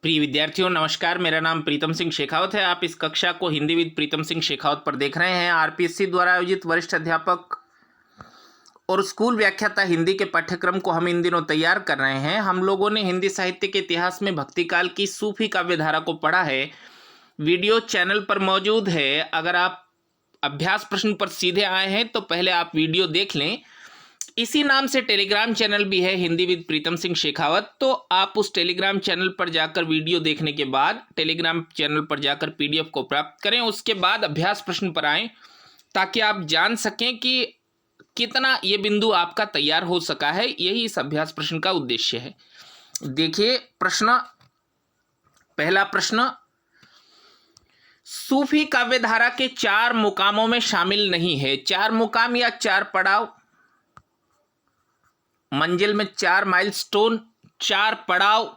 प्रिय विद्यार्थियों नमस्कार। मेरा नाम प्रीतम सिंह शेखावत है। आप इस कक्षा को हिंदी विद प्रीतम सिंह शेखावत पर देख रहे हैं। आरपीएससी द्वारा आयोजित वरिष्ठ अध्यापक और स्कूल व्याख्याता हिंदी के पाठ्यक्रम को हम इन दिनों तैयार कर रहे हैं। हम लोगों ने हिंदी साहित्य के इतिहास में भक्तिकाल की सूफी काव्यधारा को पढ़ा है। वीडियो चैनल पर मौजूद है। अगर आप अभ्यास प्रश्न पर सीधे आए हैं तो पहले आप वीडियो देख लें। इसी नाम से टेलीग्राम चैनल भी है हिंदी विद प्रीतम सिंह शेखावत। तो आप उस टेलीग्राम चैनल पर जाकर वीडियो देखने के बाद टेलीग्राम चैनल पर जाकर पीडीएफ को प्राप्त करें। उसके बाद अभ्यास प्रश्न पर आएं ताकि आप जान सकें कि कितना ये बिंदु आपका तैयार हो सका है। यही इस अभ्यास प्रश्न का उद्देश्य है। देखिए प्रश्न, पहला प्रश्न, सूफी काव्यधारा के 4 मुकामों में शामिल नहीं है। 4 मुकाम या 4 पड़ाव, मंजिल में 4 माइलस्टोन, 4 पड़ाव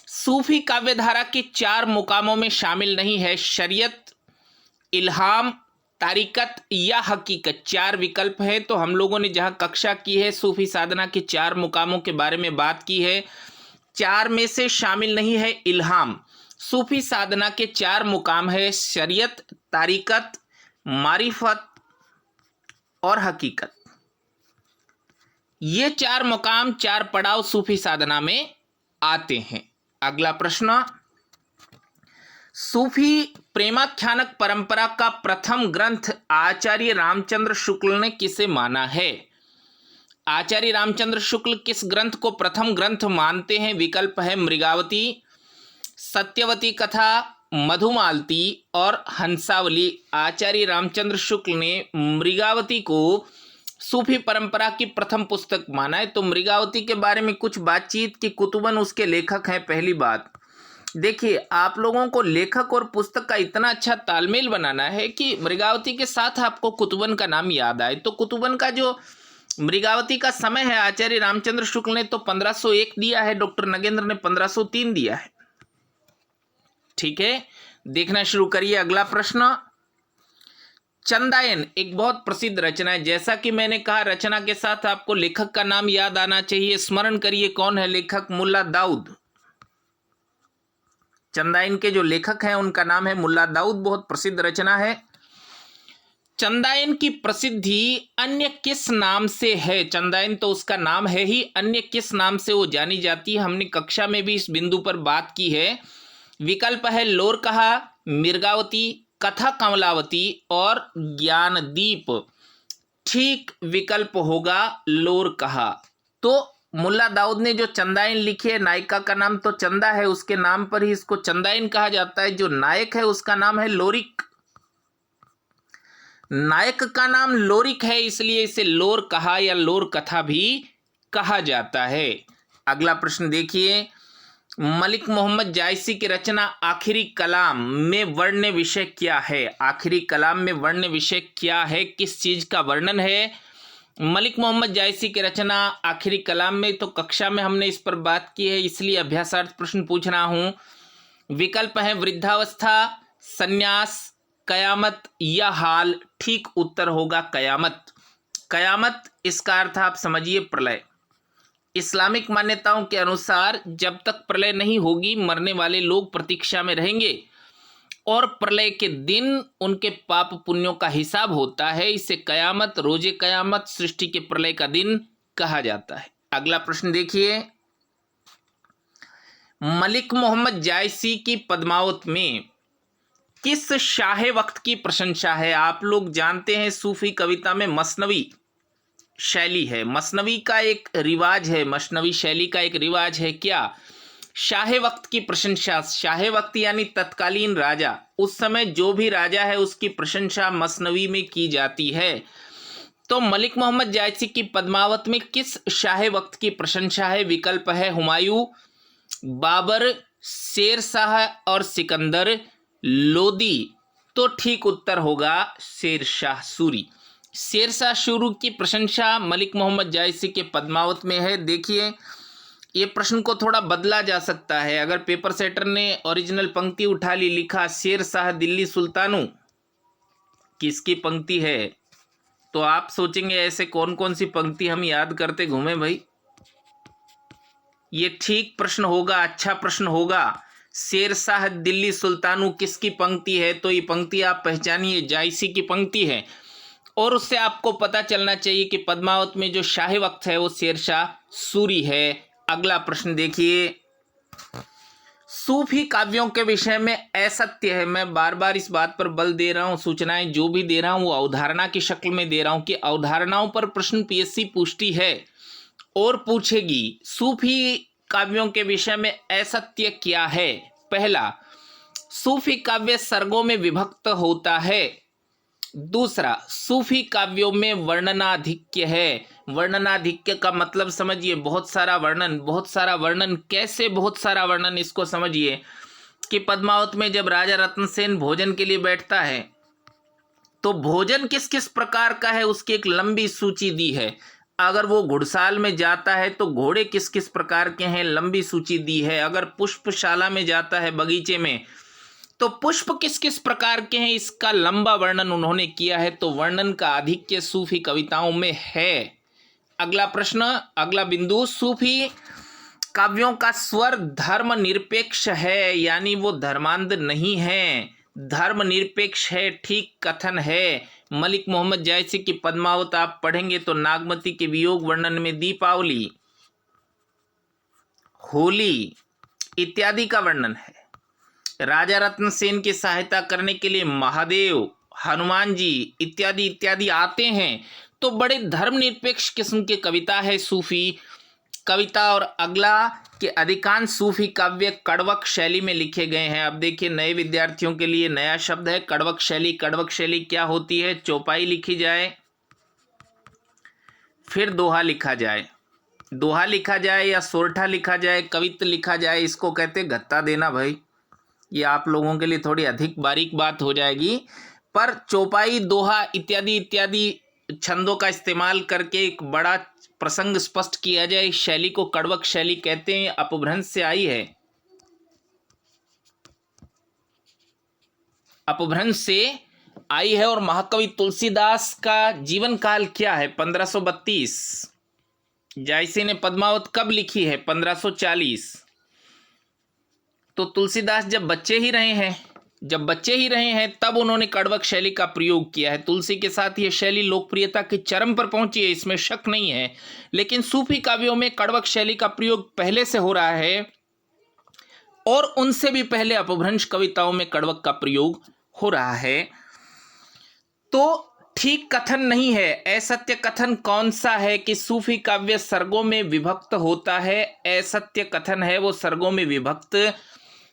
सूफी काव्यधारा के 4 मुकामों में शामिल नहीं है। शरीयत, इल्हाम, तारिकत या हकीकत, 4 विकल्प हैं। तो हम लोगों ने जहां कक्षा की है सूफी साधना के 4 मुकामों के बारे में बात की है। 4 में से शामिल नहीं है इल्हाम। सूफी साधना के 4 मुकाम है शरीयत, तारिकत, मारिफत और हकीकत। ये 4 मुकाम, 4 पड़ाव सूफी साधना में आते हैं। अगला प्रश्न, सूफी प्रेमाख्यानक परंपरा का प्रथम ग्रंथ आचार्य रामचंद्र शुक्ल ने किसे माना है? आचार्य रामचंद्र शुक्ल किस ग्रंथ को प्रथम ग्रंथ मानते हैं? विकल्प है मृगावती, सत्यवती कथा, मधुमालती और हंसावली। आचार्य रामचंद्र शुक्ल ने मृगावती को सूफी परंपरा की प्रथम पुस्तक माना है। तो मृगावती के बारे में कुछ बातचीत कि कुतुबन उसके लेखक हैं। पहली बात देखिए, आप लोगों को लेखक और पुस्तक का इतना अच्छा तालमेल बनाना है कि मृगावती के साथ आपको कुतुबन का नाम याद आए। तो कुतुबन का जो मृगावती का समय है, आचार्य रामचंद्र शुक्ल ने तो 1501 दिया है, डॉक्टर नगेंद्र ने 1503 दिया है। ठीक है, देखना शुरू करिए। अगला प्रश्न, चंदायन एक बहुत प्रसिद्ध रचना है। जैसा कि मैंने कहा, रचना के साथ आपको लेखक का नाम याद आना चाहिए। स्मरण करिए कौन है लेखक? मुल्ला दाऊद। चंदायन के जो लेखक हैं उनका नाम है मुल्ला दाऊद। बहुत प्रसिद्ध रचना है। चंदायन की प्रसिद्धि अन्य किस नाम से है? चंदायन तो उसका नाम है ही, अन्य किस नाम से वो जानी जाती है? हमने कक्षा में भी इस बिंदु पर बात की है। विकल्प है लोरकहा, मृगावती, कथा कमलावती और ज्ञानदीप। ठीक विकल्प होगा लोरकहा। तो मुल्ला दाऊद ने जो चंदायन लिखी है, नायिका का नाम तो चंदा है, उसके नाम पर ही इसको चंदायन कहा जाता है। जो नायक है उसका नाम है लोरिक। नायक का नाम लोरिक है, इसलिए इसे लोर कहा या लोर कथा भी कहा जाता है। अगला प्रश्न देखिए, मलिक मोहम्मद जायसी की रचना आखिरी कलाम में वर्ण विषय क्या है? आखिरी कलाम में वर्ण विषय क्या है? किस चीज का वर्णन है मलिक मोहम्मद जायसी की रचना आखिरी कलाम में? तो कक्षा में हमने इस पर बात की है, इसलिए अभ्यासार्थ प्रश्न पूछ रहा हूं। विकल्प है वृद्धावस्था, संन्यास, कयामत या हाल। ठीक उत्तर होगा कयामत। कयामत इसका अर्थ आप समझिए प्रलय। इस्लामिक मान्यताओं के अनुसार जब तक प्रलय नहीं होगी मरने वाले लोग प्रतीक्षा में रहेंगे और प्रलय के दिन उनके पाप पुण्यों का हिसाब होता है। इसे कयामत, रोजे कयामत, सृष्टि के प्रलय का दिन कहा जाता है। अगला प्रश्न देखिए, मलिक मोहम्मद जायसी की पद्मावत में किस शाह वक्त की प्रशंसा है? आप लोग जानते हैं सूफी कविता में मसनवी शैली है, मसनवी का एक रिवाज है, मसनवी शैली का एक रिवाज है। क्या? शाह वक्त की प्रशंसा। शाह वक्त यानी तत्कालीन राजा, उस समय जो भी राजा है उसकी प्रशंसा मसनवी में की जाती है। तो मलिक मोहम्मद जायसी की पद्मावत में किस शाह वक्त की प्रशंसा है? विकल्प है हुमायूं, बाबर, शेर शाह और सिकंदर लोदी। तो ठीक उत्तर होगा शेर शाह सूरी। शेर शाह सूरी की प्रशंसा मलिक मोहम्मद जायसी के पद्मावत में है। देखिए, ये प्रश्न को थोड़ा बदला जा सकता है। अगर पेपर सेटर ने ओरिजिनल पंक्ति उठा ली, लिखा शेर शाह दिल्ली सुल्तानू, किसकी पंक्ति है? तो आप सोचेंगे ऐसे कौन कौन सी पंक्ति हम याद करते घूमे भाई। ये ठीक प्रश्न होगा, अच्छा प्रश्न होगा। शेरशाह दिल्ली सुल्तानू किसकी पंक्ति है? तो ये पंक्ति आप पहचानिए, जायसी की पंक्ति है। और उससे आपको पता चलना चाहिए कि पद्मावत में जो शाही वक्त है वो शेरशाह सूरी है। अगला प्रश्न देखिए, सूफी काव्यों के विषय में असत्य है। मैं बार बार इस बात पर बल दे रहा हूं, सूचनाएं जो भी दे रहा हूं वो अवधारणा की शक्ल में दे रहा हूं कि अवधारणाओं पर प्रश्न पीएससी पूछती है और पूछेगी। सूफी काव्यों के विषय में असत्य क्या है? पहला, सूफी काव्य सर्गों में विभक्त होता है। दूसरा, सूफी काव्यों में वर्णनाधिक्य है। वर्णनाधिक्य का मतलब समझिए, बहुत सारा वर्णन। बहुत सारा वर्णन कैसे? बहुत सारा वर्णन इसको समझिए कि पद्मावत में जब राजा रत्नसेन भोजन के लिए बैठता है तो भोजन किस किस प्रकार का है उसकी एक लंबी सूची दी है। अगर वो घुड़साल में जाता है तो घोड़े किस किस प्रकार के हैं, लंबी सूची दी है। अगर पुष्पशाला में जाता है, बगीचे में, तो पुष्प किस किस प्रकार के हैं, इसका लंबा वर्णन उन्होंने किया है। तो वर्णन का आधिक्य सूफी कविताओं में है। अगला प्रश्न, अगला बिंदु, सूफी काव्यों का स्वर धर्म निरपेक्ष है, यानी वो धर्मांध नहीं है, धर्म निरपेक्ष है, ठीक कथन है। मलिक मोहम्मद जायसी की पद्मावत आप पढ़ेंगे तो नागमती के वियोग वर्णन में दीपावली, होली इत्यादि का वर्णन है। राजा रत्नसेन की सहायता करने के लिए महादेव, हनुमान जी इत्यादि इत्यादि आते हैं। तो बड़े धर्मनिरपेक्ष किस्म की कविता है सूफी कविता। और अगला कि अधिकांश सूफी काव्य कड़वक शैली में लिखे गए हैं। अब देखिए, नए विद्यार्थियों के लिए नया शब्द है कड़वक शैली। कड़वक शैली क्या होती है? चौपाई लिखी जाए, फिर दोहा लिखा जाए, दोहा लिखा जाए या सोरठा लिखा जाए, कवित्त लिखा जाए, इसको कहते हैं गत्ता देना। भाई ये आप लोगों के लिए थोड़ी अधिक बारीक बात हो जाएगी, पर चौपाई, दोहा इत्यादि इत्यादि छंदों का इस्तेमाल करके एक बड़ा प्रसंग स्पष्ट किया जाए, इस शैली को कड़वक शैली कहते हैं। अपभ्रंश से आई है, अपभ्रंश से आई है। और महाकवि तुलसीदास का जीवन काल क्या है? 1532। जायसी ने पद्मावत कब लिखी है? 1540। तो तुलसीदास जब बच्चे ही रहे हैं, जब बच्चे ही रहे हैं तब उन्होंने कड़वक शैली का प्रयोग किया है। तुलसी के साथ यह शैली लोकप्रियता के चरम पर पहुंची है, इसमें शक नहीं है। लेकिन सूफी काव्यों में कड़वक शैली का प्रयोग पहले से हो रहा है और उनसे भी पहले अपभ्रंश कविताओं में कड़वक का प्रयोग हो रहा है। तो ठीक कथन नहीं है। असत्य कथन कौन सा है कि सूफी काव्य सर्गों में विभक्त होता है? असत्य कथन है वो सर्गों में विभक्त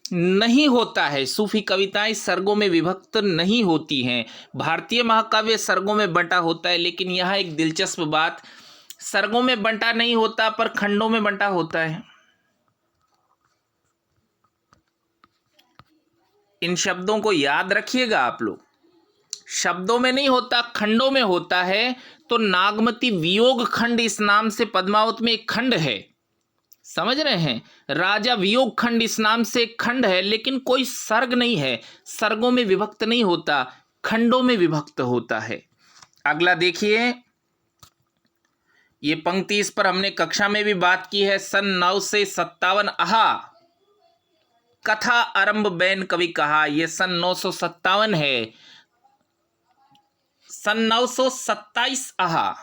नहीं होता है। सूफी कविताएं सर्गों में विभक्त नहीं होती हैं। भारतीय महाकाव्य सर्गों में बंटा होता है, लेकिन यहाँ एक दिलचस्प बात, सर्गों में बंटा नहीं होता पर खंडों में बंटा होता है। इन शब्दों को याद रखिएगा आप लोग, शब्दों में नहीं होता, खंडों में होता है। तो नागमती वियोग खंड इस नाम से पद्मावत में एक खंड है, समझ रहे हैं? राजा वियोग खंड इस नाम से एक खंड है, लेकिन कोई सर्ग नहीं है, सर्गों में विभक्त नहीं होता, खंडों में विभक्त होता है। अगला देखिए, ये पंक्ति, इस पर हमने कक्षा में भी बात की है। सन 957 आहा कथा आरंभ बैन कवि कहा, यह सन 957 है। सन 927 आहा,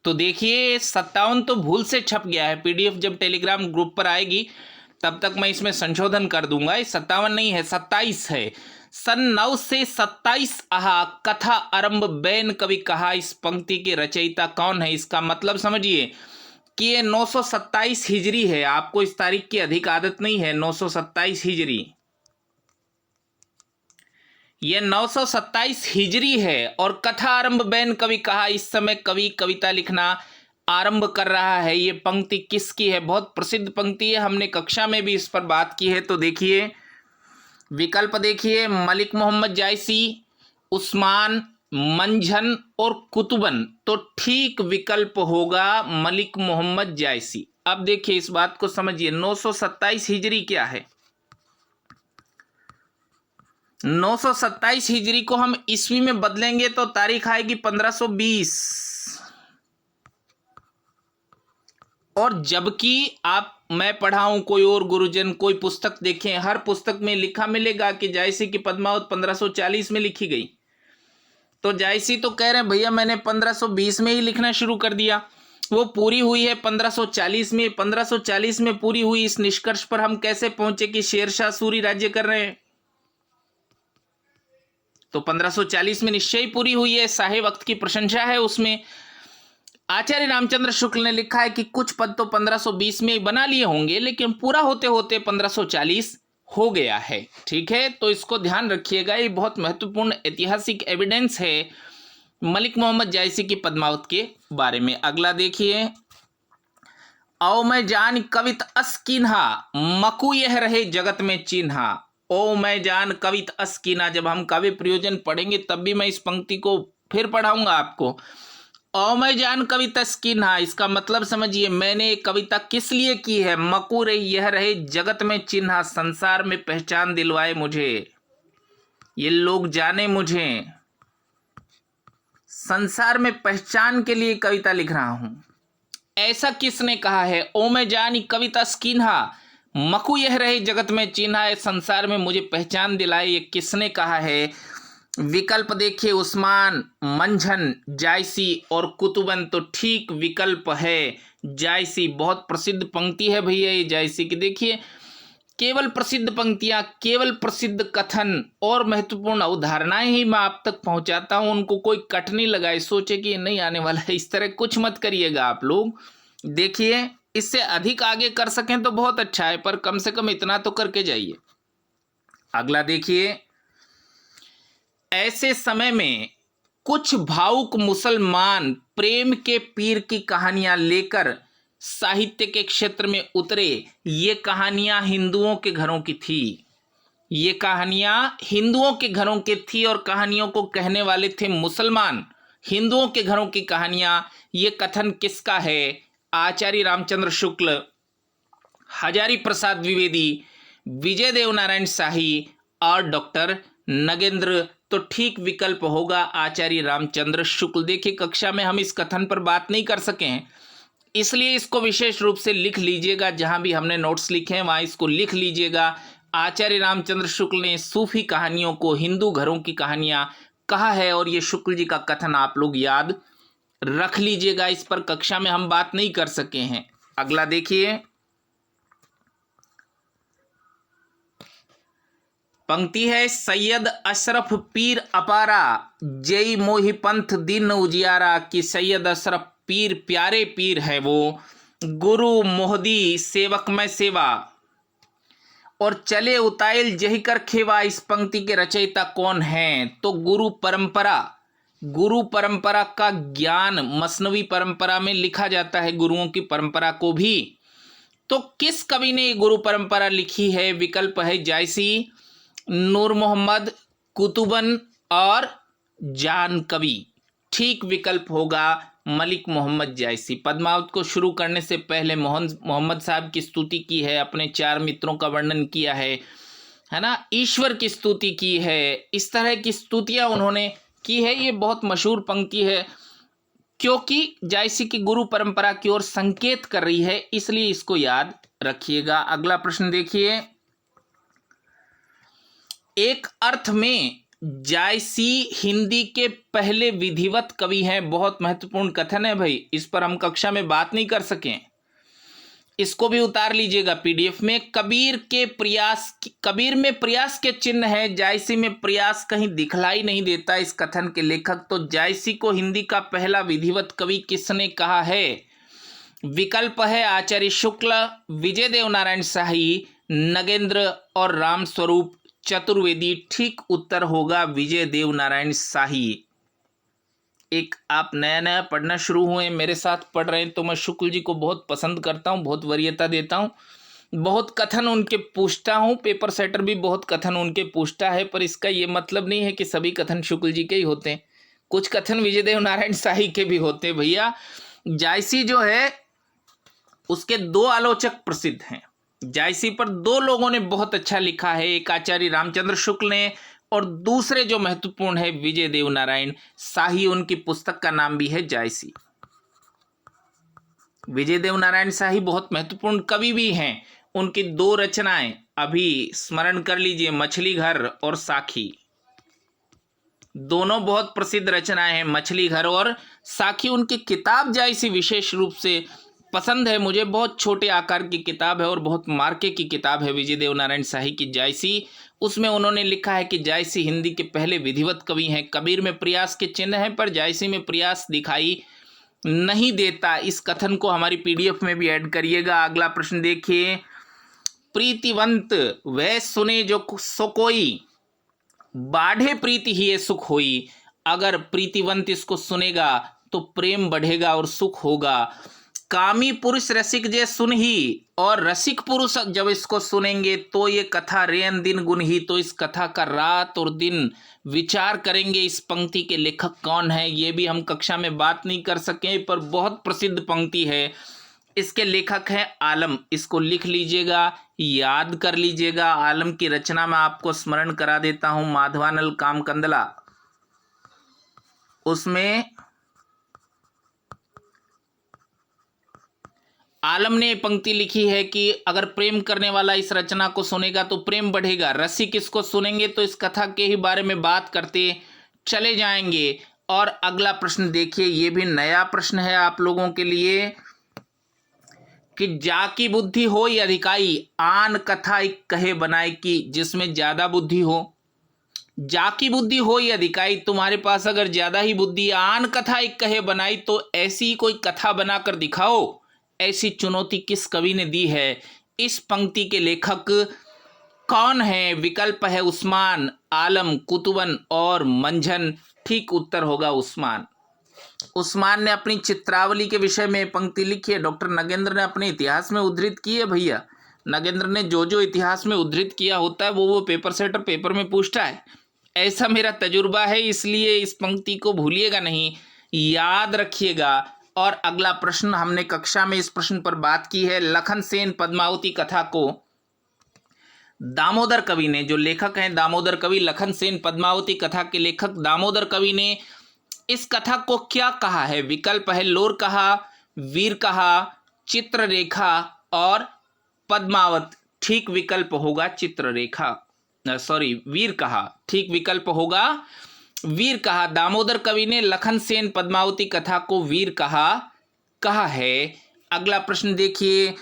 तो देखिए 57 तो भूल से छप गया है। पीडीएफ जब टेलीग्राम ग्रुप पर आएगी तब तक मैं इसमें संशोधन कर दूंगा। 57 नहीं है, 27 है। सन 9 से 27 आहा कथा आरंभ बैन कवि कहा। इस पंक्ति के रचयिता कौन है? इसका मतलब समझिए कि ये 927 हिजरी है। आपको इस तारीख की अधिक आदत नहीं है। 927 हिजरी, ये 927 हिजरी है। और कथा आरंभ बैन कवि कहा, इस समय कवि कविता लिखना आरंभ कर रहा है। ये पंक्ति किसकी है? बहुत प्रसिद्ध पंक्ति है, हमने कक्षा में भी इस पर बात की है। तो देखिए विकल्प देखिए, मलिक मोहम्मद जायसी, उस्मान, मंझन और कुतुबन। तो ठीक विकल्प होगा मलिक मोहम्मद जायसी। अब देखिए इस बात को समझिए, 927 हिजरी क्या है? 927 हिजरी को हम ईस्वी में बदलेंगे तो तारीख आएगी 1520। और जबकि मैं पढ़ाऊं, कोई और गुरुजन कोई पुस्तक देखें, हर पुस्तक में लिखा मिलेगा कि जायसी की पद्मावत 1540 में लिखी गई। तो जायसी तो कह रहे हैं भैया मैंने 1520 में ही लिखना शुरू कर दिया, वो पूरी हुई है 1540 में। 1540 में पूरी हुई, इस निष्कर्ष पर हम कैसे पहुंचे कि शेरशाह सूरी राज्य कर रहे हैं? तो 1540 में निश्चय ही पूरी हुई है, शाही वक्त की प्रशंसा है उसमें। आचार्य रामचंद्र शुक्ल ने लिखा है कि कुछ पद तो 1520 में ही बना लिए होंगे, लेकिन पूरा होते होते 1540 हो गया है। ठीक है, तो इसको ध्यान रखिएगा, ये बहुत महत्वपूर्ण ऐतिहासिक एविडेंस है मलिक मोहम्मद जायसी की पद्मावत के बारे में। अगला देखिए, औ मैं जान कवित अस्किन्हा मकु यह रहे जगत में चिन्हा। ओ मैं जान कवित अस्किना, जब हम काव्य प्रयोजन पढ़ेंगे तब भी मैं इस पंक्ति को फिर पढ़ाऊंगा आपको। ओ मैं जान कविता अस्किन्हा, इसका मतलब समझिए, मैंने एक कविता किस लिए की है? मकु रही यह रहे जगत में चिन्हा, संसार में पहचान दिलवाए मुझे, ये लोग जाने मुझे, संसार में पहचान के लिए कविता लिख रहा हूं। ऐसा किसने कहा है? ओ मैं जानी कविता स्किन्हा मकु यह रहे जगत में चिन्हा, संसार में मुझे पहचान दिलाए, ये किसने कहा है? विकल्प देखिए, उस्मान, मंझन, जायसी और कुतुबन। तो ठीक विकल्प है जायसी। बहुत प्रसिद्ध पंक्ति है भैया ये जायसी की। देखिए, केवल प्रसिद्ध पंक्तियां, केवल प्रसिद्ध कथन और महत्वपूर्ण अवधारणाएं ही मैं आप तक पहुंचाता हूं, उनको कोई कट नहीं लगाए, सोचे कि ये नहीं आने वाला है, इस तरह कुछ मत करिएगा आप लोग। देखिए, इससे अधिक आगे कर सकें तो बहुत अच्छा है, पर कम से कम इतना तो करके जाइए। अगला देखिए, ऐसे समय में कुछ भावुक मुसलमान प्रेम के पीर की कहानियां लेकर साहित्य के क्षेत्र में उतरे। ये कहानियां हिंदुओं के घरों की थी, ये कहानियां हिंदुओं के घरों की थी और कहानियों को कहने वाले थे मुसलमान। हिंदुओं के घरों की कहानियां, ये कथन किसका है? आचार्य रामचंद्र शुक्ल, हजारी प्रसाद द्विवेदी, विजय देव नारायण शाही और डॉक्टर नगेंद्र। तो ठीक विकल्प होगा आचार्य रामचंद्र शुक्ल। देखिए, कक्षा में हम इस कथन पर बात नहीं कर सके हैं, इसलिए इसको विशेष रूप से लिख लीजिएगा, जहां भी हमने नोट्स लिखे हैं वहां इसको लिख लीजिएगा। आचार्य रामचंद्र शुक्ल ने सूफी कहानियों को हिंदू घरों की कहानियां कहा है, और ये शुक्ल जी का कथन आप लोग याद रख लीजिएगा। इस पर कक्षा में हम बात नहीं कर सके हैं। अगला देखिए, पंक्ति है, सैयद अशरफ पीर अपारा जय मोहि पंथ दिन उजियारा। कि सैयद अशरफ पीर प्यारे पीर है वो, गुरु मोहदी सेवक में सेवा, और चले उताइल जही कर खेवा। इस पंक्ति के रचयिता कौन हैं? तो गुरु परंपरा, गुरु परंपरा का ज्ञान मसनवी परंपरा में लिखा जाता है, गुरुओं की परंपरा को भी। तो किस कवि ने गुरु परंपरा लिखी है? विकल्प है जायसी, नूर मोहम्मद, कुतुबन और जान कवि। ठीक विकल्प होगा मलिक मोहम्मद जायसी। पद्मावत को शुरू करने से पहले मोहम्मद साहब की स्तुति की है, अपने 4 मित्रों का वर्णन किया है ना, ईश्वर की स्तुति की है, इस तरह की स्तुतियां उन्होंने की है। ये बहुत मशहूर पंक्ति है, क्योंकि जायसी की गुरु परंपरा की ओर संकेत कर रही है, इसलिए इसको याद रखिएगा। अगला प्रश्न देखिए, एक अर्थ में जायसी हिंदी के पहले विधिवत कवि हैं। बहुत महत्वपूर्ण कथन है भाई, इस पर हम कक्षा में बात नहीं कर सके, इसको भी उतार लीजिएगा पीडीएफ में। कबीर में प्रयास के चिन्ह है, जायसी में प्रयास कहीं दिखलाई नहीं देता इस कथन के लेखक। तो जायसी को हिंदी का पहला विधिवत कवि किसने कहा है? विकल्प है आचार्य शुक्ल, विजय देव नारायण शाही, नगेंद्र और राम स्वरूप चतुर्वेदी। ठीक उत्तर होगा विजय देव नारायण शाही। एक आप नया नया पढ़ना शुरू हुए, मेरे साथ पढ़ रहे हैं, तो मैं शुक्ल जी को बहुत पसंद करता हूं, बहुत वरीयता देता हूं, बहुत कथन उनके पूछता हूं, पेपर सेटर भी बहुत कथन उनके पूछता है। पर इसका ये मतलब नहीं है कि सभी कथन शुक्ल जी के ही होते हैं, कुछ कथन विजय देव नारायण शाही के भी होते हैं भैया। जायसी जो है उसके 2 आलोचक प्रसिद्ध हैं, जायसी पर 2 लोगों ने बहुत अच्छा लिखा है, एक आचार्य रामचंद्र शुक्ल ने और दूसरे जो महत्वपूर्ण है विजय देव नारायण शाही, उनकी पुस्तक का नाम भी है जायसी। विजय देव नारायण शाही बहुत महत्वपूर्ण कवि भी हैं। उनकी दो रचनाएं अभी स्मरण कर लीजिए, मछली घर और साखी। दोनों बहुत प्रसिद्ध रचनाएं हैं, मछली घर और साखी। उनकी किताब जायसी विशेष रूप से पसंद है मुझे, बहुत छोटे आकार की किताब है और बहुत मार्के की किताब है विजय देव नारायण शाही की जायसी। उसमें उन्होंने लिखा है कि जायसी हिंदी के पहले विधिवत कवि हैं। कबीर में प्रयास के चिन्ह हैं पर जायसी में प्रयास दिखाई नहीं देता। इस कथन को हमारी पीडीएफ में भी ऐड करिएगा। अगला प्रश्न देखिए, प्रीतिवंत वह सुने जो सो कोई, बाढ़े प्रीति ही ये सुख होई। अगर प्रीतिवंत इसको सुनेगा तो प्रेम बढ़ेगा और सुख होगा। कामी पुरुष रसिक जे सुन ही, और रसिक पुरुष जब इसको सुनेंगे तो ये कथा रेन दिन गुन ही। तो इस कथा का रात और दिन विचार करेंगे। इस पंक्ति के लेखक कौन है ये भी हम कक्षा में बात नहीं कर सके, पर बहुत प्रसिद्ध पंक्ति है। इसके लेखक हैं आलम। इसको लिख लीजिएगा, याद कर लीजिएगा। आलम की रचना में आपको स्मरण करा देता हूं, माधवानल कामकंदला। उसमें आलम ने पंक्ति लिखी है कि अगर प्रेम करने वाला इस रचना को सुनेगा तो प्रेम बढ़ेगा, रसिक इसको सुनेंगे तो इस कथा के ही बारे में बात करते चले जाएंगे। और अगला प्रश्न देखिए, ये भी नया प्रश्न है आप लोगों के लिए कि जाकी बुद्धि हो या अधिकाई, आन कथा एक कहे बनाए की। जिसमें ज्यादा बुद्धि हो, जाकी बुद्धि हो या अधिकाई, तुम्हारे पास अगर ज्यादा ही बुद्धि, आन कथा एक कहे बनाई, तो ऐसी कोई कथा बनाकर दिखाओ। ऐसी चुनौती किस कवि ने दी है? इस पंक्ति के लेखक कौन है? विकल्प है उस्मान, आलम, कुतुबन और मंझन। ठीक उत्तर होगा उस्मान। उस्मान ने अपनी चित्रावली के विषय में पंक्ति लिखी है। डॉक्टर नगेंद्र ने अपने इतिहास में उद्धृत की है। भैया नगेंद्र ने जो जो इतिहास में उद्धृत किया होता है वो पेपर सेटर पेपर में पूछता है। ऐसा मेरा तजुर्बा है, इसलिए इस पंक्ति को भूलिएगा नहीं, याद रखिएगा। और अगला प्रश्न, हमने कक्षा में इस प्रश्न पर बात की है। लखन सेन पद्मावती कथा को दामोदर कवि ने, जो लेखक हैं दामोदर कवि, लखन सेन पद्मावती कथा के लेखक दामोदर कवि ने इस कथा को क्या कहा है? विकल्प है लोर कहा, वीर कहा, चित्ररेखा और पद्मावत। ठीक विकल्प होगा चित्ररेखा, वीर कहा। ठीक विकल्प होगा वीर कहा। दामोदर कवि ने लखन सेन पद्मावती कथा को वीर कहा है। अगला प्रश्न देखिए,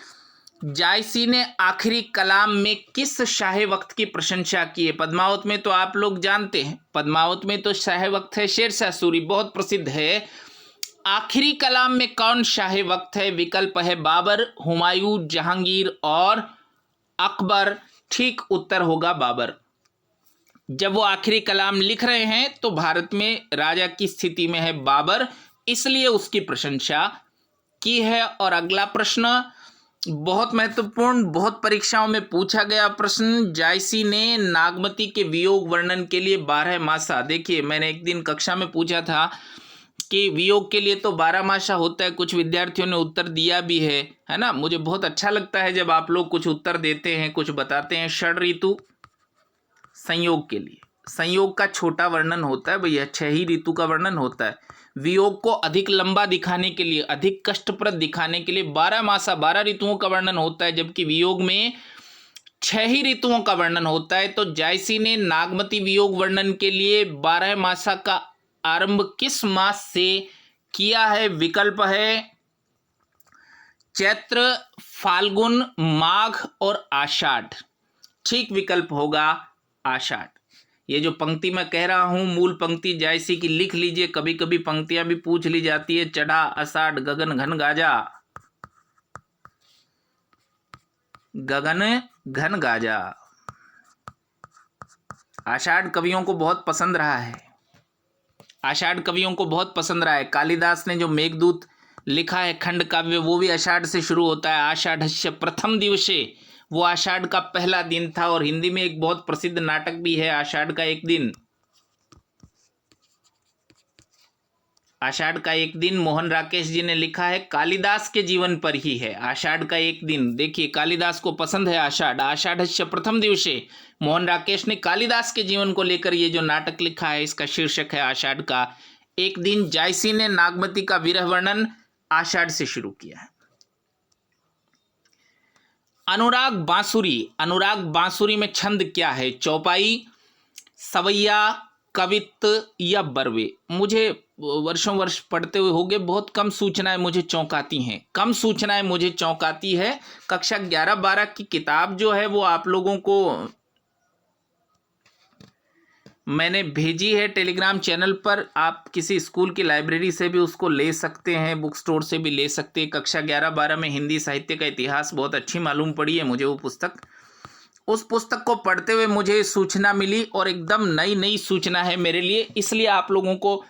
जायसी ने आखिरी कलाम में किस शाहे वक्त की प्रशंसा की है? पद्मावत में तो आप लोग जानते हैं, पद्मावत में तो शाहे वक्त है शेरशाह सूरी, बहुत प्रसिद्ध है। आखिरी कलाम में कौन शाहे वक्त है? विकल्प है बाबर, हुमायूं, जहांगीर और अकबर। ठीक उत्तर होगा बाबर। जब वो आखिरी कलाम लिख रहे हैं तो भारत में राजा की स्थिति में है बाबर, इसलिए उसकी प्रशंसा की है। और अगला प्रश्न बहुत महत्वपूर्ण, बहुत परीक्षाओं में पूछा गया प्रश्न, जायसी ने नागमती के वियोग वर्णन के लिए 12 मासा। देखिए मैंने एक दिन कक्षा में पूछा था कि वियोग के लिए तो 12 मासा होता है, कुछ विद्यार्थियों ने उत्तर दिया भी है ना। मुझे बहुत अच्छा लगता है जब आप लोग कुछ उत्तर देते हैं, कुछ बताते हैं। षड ऋतु संयोग के लिए, संयोग का छोटा वर्णन होता है भैया, 6 ही ऋतु का वर्णन होता है। वियोग को अधिक लंबा दिखाने के लिए, अधिक कष्टप्रद दिखाने के लिए 12 मासा, 12 ऋतुओं का वर्णन होता है, जबकि वियोग में 6 ही ऋतुओं का वर्णन होता है। तो जायसी ने नागमती वियोग वर्णन के लिए 12 मासा का आरंभ किस मास से किया है? विकल्प है चैत्र, फाल्गुन, माघ और आषाढ़। ठीक विकल्प होगा आषाढ़। ये जो पंक्ति मैं कह रहा हूं मूल पंक्ति जायसी की लिख लीजिए, कभी कभी पंक्तियां भी पूछ ली जाती है। चढ़ा आषाढ़ गगन घन गाजा, गगन घन गाजा। आषाढ़ कवियों को बहुत पसंद रहा है, आषाढ़ कवियों को बहुत पसंद रहा है। कालिदास ने जो मेघदूत लिखा है खंड काव्य, वो भी आषाढ़ से शुरू होता है। आषाढ़स्य प्रथम दिवसे, वो आषाढ़ का पहला दिन था। और हिंदी में एक बहुत प्रसिद्ध नाटक भी है आषाढ़ का एक दिन। आषाढ़ का एक दिन मोहन राकेश जी ने लिखा है कालिदास के जीवन पर ही है। आषाढ़ का एक दिन, देखिए कालिदास को पसंद है आषाढ़। आषाढ़स्य प्रथम दिवसे मोहन राकेश ने कालिदास के जीवन को लेकर ये जो नाटक लिखा है इसका शीर्षक है आषाढ़ का एक दिन। जायसी ने नागमती का विरह वर्णन आषाढ़ से शुरू किया है। अनुराग बांसुरी, अनुराग बांसुरी में छंद क्या है? चौपाई, सवैया, कवित्त या बरवे? मुझे वर्षों वर्ष पढ़ते हुए हो गए, बहुत कम सूचनाएं मुझे चौंकाती हैं, कम सूचनाएं मुझे चौंकाती है। कक्षा 11-12 की किताब जो है वो आप लोगों को मैंने भेजी है टेलीग्राम चैनल पर। आप किसी स्कूल की लाइब्रेरी से भी उसको ले सकते हैं, बुक स्टोर से भी ले सकते हैं। कक्षा 11-12 में हिंदी साहित्य का इतिहास बहुत अच्छी मालूम पड़ी है मुझे वो पुस्तक। उस पुस्तक को पढ़ते हुए मुझे सूचना मिली और एकदम नई नई सूचना है मेरे लिए, इसलिए आप लोगों को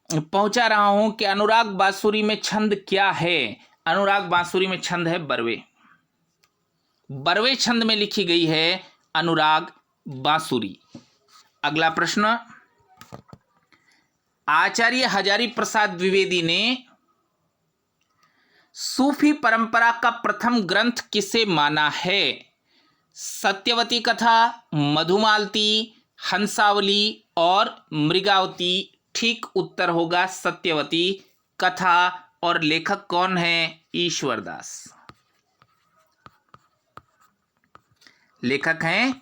पहुंचा रहा हूं कि अनुराग बांसुरी में छंद क्या है। अनुराग बांसुरी में छंद है बरवे। बरवे छंद में लिखी गई है अनुराग बांसुरी। अगला प्रश्न, आचार्य हजारी प्रसाद द्विवेदी ने सूफी परंपरा का प्रथम ग्रंथ किसे माना है? सत्यवती कथा, मधुमालती, हंसावली और मृगावती? ठीक उत्तर होगा सत्यवती कथा। और लेखक कौन है? ईश्वरदास। लेखक हैं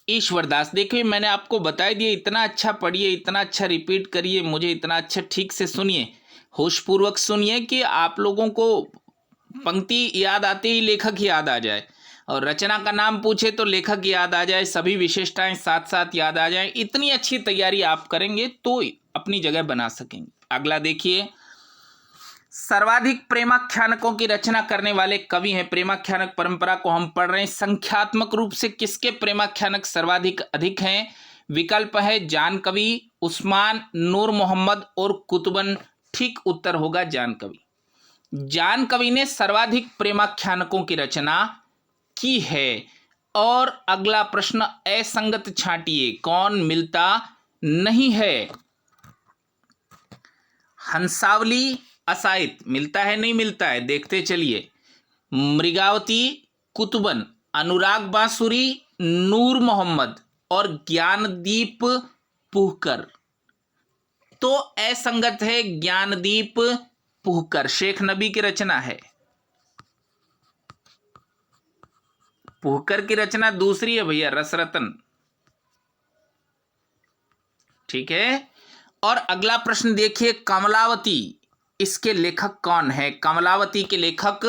ईश्वरदास। देखिए मैंने आपको बता दिया, इतना अच्छा पढ़िए, इतना अच्छा रिपीट करिए, मुझे इतना अच्छा ठीक से सुनिए, होशपूर्वक सुनिए कि आप लोगों को पंक्ति याद आते ही लेखक याद आ जाए, और रचना का नाम पूछे तो लेखक याद आ जाए, सभी विशेषताएं साथ साथ याद आ जाएं। इतनी अच्छी तैयारी आप करेंगे तो अपनी जगह बना सकेंगे। अगला देखिए, सर्वाधिक प्रेमाख्यानकों की रचना करने वाले कवि हैं। प्रेमाख्यानक परंपरा को हम पढ़ रहे हैं। संख्यात्मक रूप से किसके प्रेमाख्यानक सर्वाधिक अधिक हैं? विकल्प है जान कवि, उस्मान, नूर मोहम्मद और कुतुबन। ठीक उत्तर होगा जान कवि। जान कवि ने सर्वाधिक प्रेमाख्यानकों की रचना की है। और अगला प्रश्न, असंगत छांटिए, कौन मिलता नहीं है? हंसावली, असाइत मिलता है नहीं मिलता है? देखते चलिए। मृगावती, कुतुबन, अनुराग बांसुरी, नूर मोहम्मद और ज्ञानदीप पुहकर। तो असंगत है ज्ञानदीप पुहकर, शेख नबी की रचना है। पुहकर की रचना दूसरी है भैया, रसरतन। ठीक है। और अगला प्रश्न देखिए, कमलावती, इसके लेखक कौन है? कमलावती के लेखक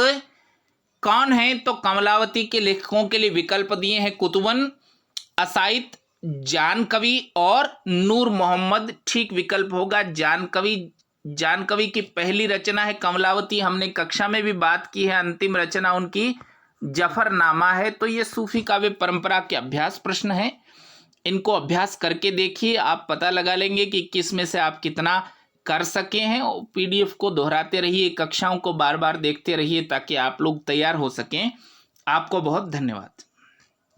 कौन है? तो कमलावती के लेखकों के लिए विकल्प दिए हैं कुतुबन, असाइत, जान कवि और नूर मोहम्मद। ठीक विकल्प होगा जान कवि। जान कवि की पहली रचना है कमलावती, हमने कक्षा में भी बात की है। अंतिम रचना उनकी जफरनामा है। तो ये सूफी काव्य परंपरा के अभ्यास प्रश्न है, इनको अभ्यास करके देखिए, आप पता लगा लेंगे कि किस में से आप कितना कर सके हैं। पीडीएफ को दोहराते रहिए, कक्षाओं को बार बार देखते रहिए ताकि आप लोग तैयार हो सकें। आपको बहुत धन्यवाद।